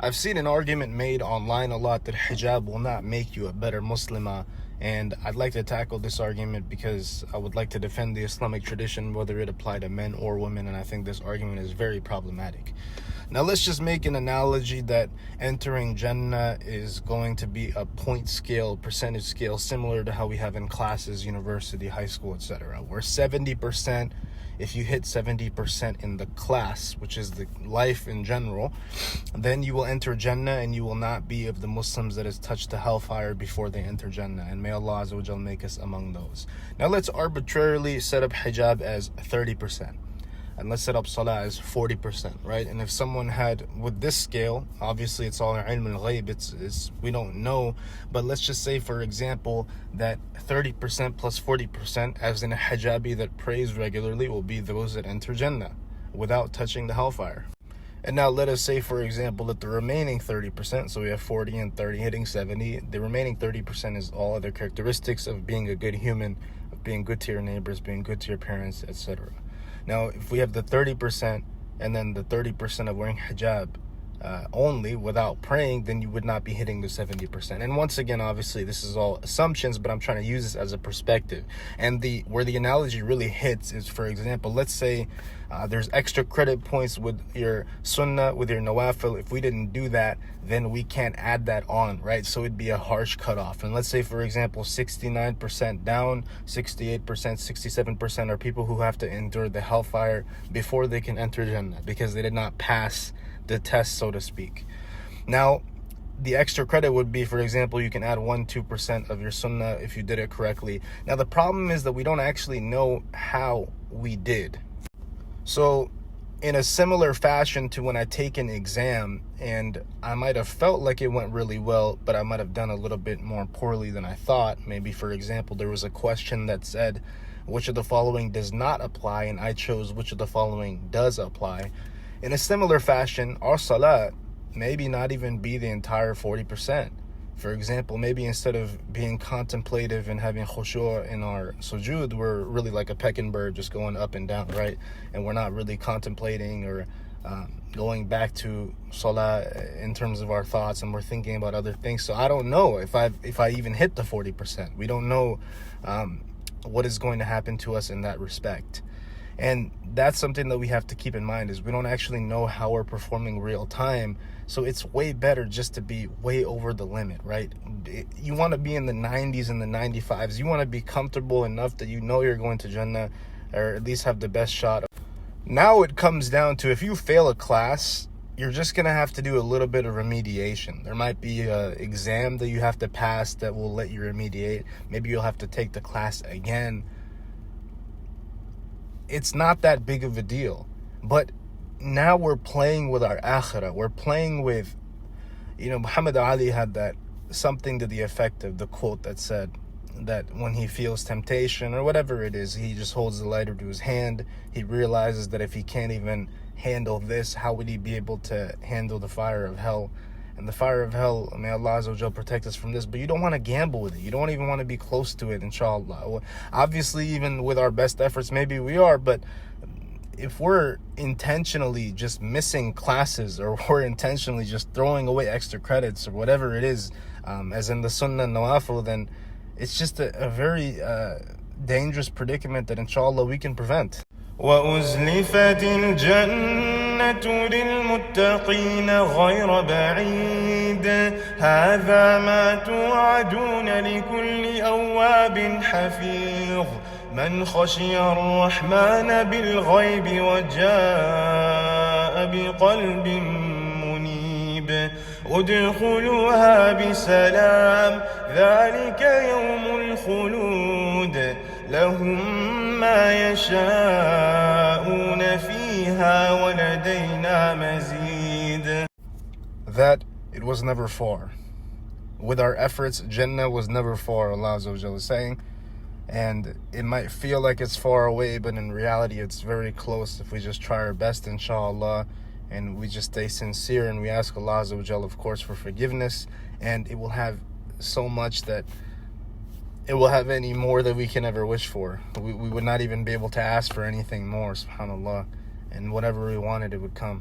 I've seen an argument made online a lot that hijab will not make you a better Muslimah, and I'd like to tackle this argument because I would like to defend the Islamic tradition, whether it apply to men or women, and I think this argument is very problematic. Now, let's just make an analogy that entering Jannah is going to be a point scale, percentage scale, similar to how we have in classes, university, high school, etc., where 70%, if you hit 70% in the class, which is the life in general, then you will enter Jannah, and you will not be of the Muslims that has touched the hellfire before they enter Jannah. And may Allah Azza wa Jal make us among those. Now let's arbitrarily set up hijab as 30%. And let's set up salah as 40%, right? And if someone had, with this scale, obviously it's all ilm al-ghayb, it's we don't know, but let's just say, for example, that 30% plus 40%, as in a hijabi that prays regularly, will be those that enter Jannah without touching the hellfire. And now let us say, for example, that the remaining 30%, so we have 40 and 30 hitting 70, the remaining 30% is all other characteristics of being a good human, of being good to your neighbors, being good to your parents, etc. Now, if we have the 30% and then the 30% of wearing hijab only without praying, then you would not be hitting the 70%. And once again, obviously, this is all assumptions, but I'm trying to use this as a perspective. And where the analogy really hits is, for example, let's say there's extra credit points with your sunnah, with your nawafil. If we didn't do that, then we can't add that on, right? So it'd be a harsh cutoff. And let's say, for example, 69% down, 68%, 67% are people who have to endure the hellfire before they can enter Jannah because they did not pass the test, so to speak. Now, the extra credit would be, for example, you can add 1-2% of your sunnah if you did it correctly. Now, the problem is that we don't actually know how we did. So in a similar fashion to when I take an exam and I might have felt like it went really well, but I might have done a little bit more poorly than I thought. Maybe, for example, there was a question that said, which of the following does not apply? And I chose which of the following does apply. In a similar fashion, our salah maybe not even be the entire 40%. For example, maybe instead of being contemplative and having khushu' in our sujood, we're really like a pecking bird just going up and down, right? And we're not really contemplating or going back to salah in terms of our thoughts, and we're thinking about other things. So I don't know if I even hit the 40%. We don't know what is going to happen to us in that respect. And that's something that we have to keep in mind, is we don't actually know how we're performing real time. So it's way better just to be way over the limit, right? You want to be in the 90s and the 95s. You want to be comfortable enough that you know you're going to Jannah, or at least have the best shot. Now it comes down to, if you fail a class, you're just going to have to do a little bit of remediation. There might be an exam that you have to pass that will let you remediate. Maybe you'll have to take the class again. It's not that big of a deal. But now we're playing with our akhirah. We're playing with, Muhammad Ali had that something to the effect of the quote that said that when he feels temptation or whatever it is, he just holds the lighter to his hand. He realizes that if he can't even handle this, how would he be able to handle the fire of hell? And the fire of hell, may Allah Azza wa Jal protect us from this, but you don't want to gamble with it. You don't even want to be close to it, inshallah. Obviously, even with our best efforts, maybe we are, but if we're intentionally just missing classes, or we're intentionally just throwing away extra credits or whatever it is, as in the sunnah and nawafil, then it's just a very dangerous predicament that inshallah we can prevent. وأزلفت الجنة للمتقين غير بعيد هذا ما توعدون لكل أواب حفيظ من خشي الرحمن بالغيب وجاء بقلب منيب ادخلوها بسلام ذلك يوم الخلود لهم ما يشاءون فيها ولدينا مزيد. That it was never far. With our efforts, Jannah was never far, Allah Azza wa Jalla is saying. And it might feel like it's far away, but in reality it's very close if we just try our best, inshallah, and we just stay sincere, and we ask Allah Azza wa Jalla, of course, for forgiveness. And it will have so much that it will have any more that we can ever wish for. We would not even be able to ask for anything more, subhanAllah. And whatever we wanted, it would come.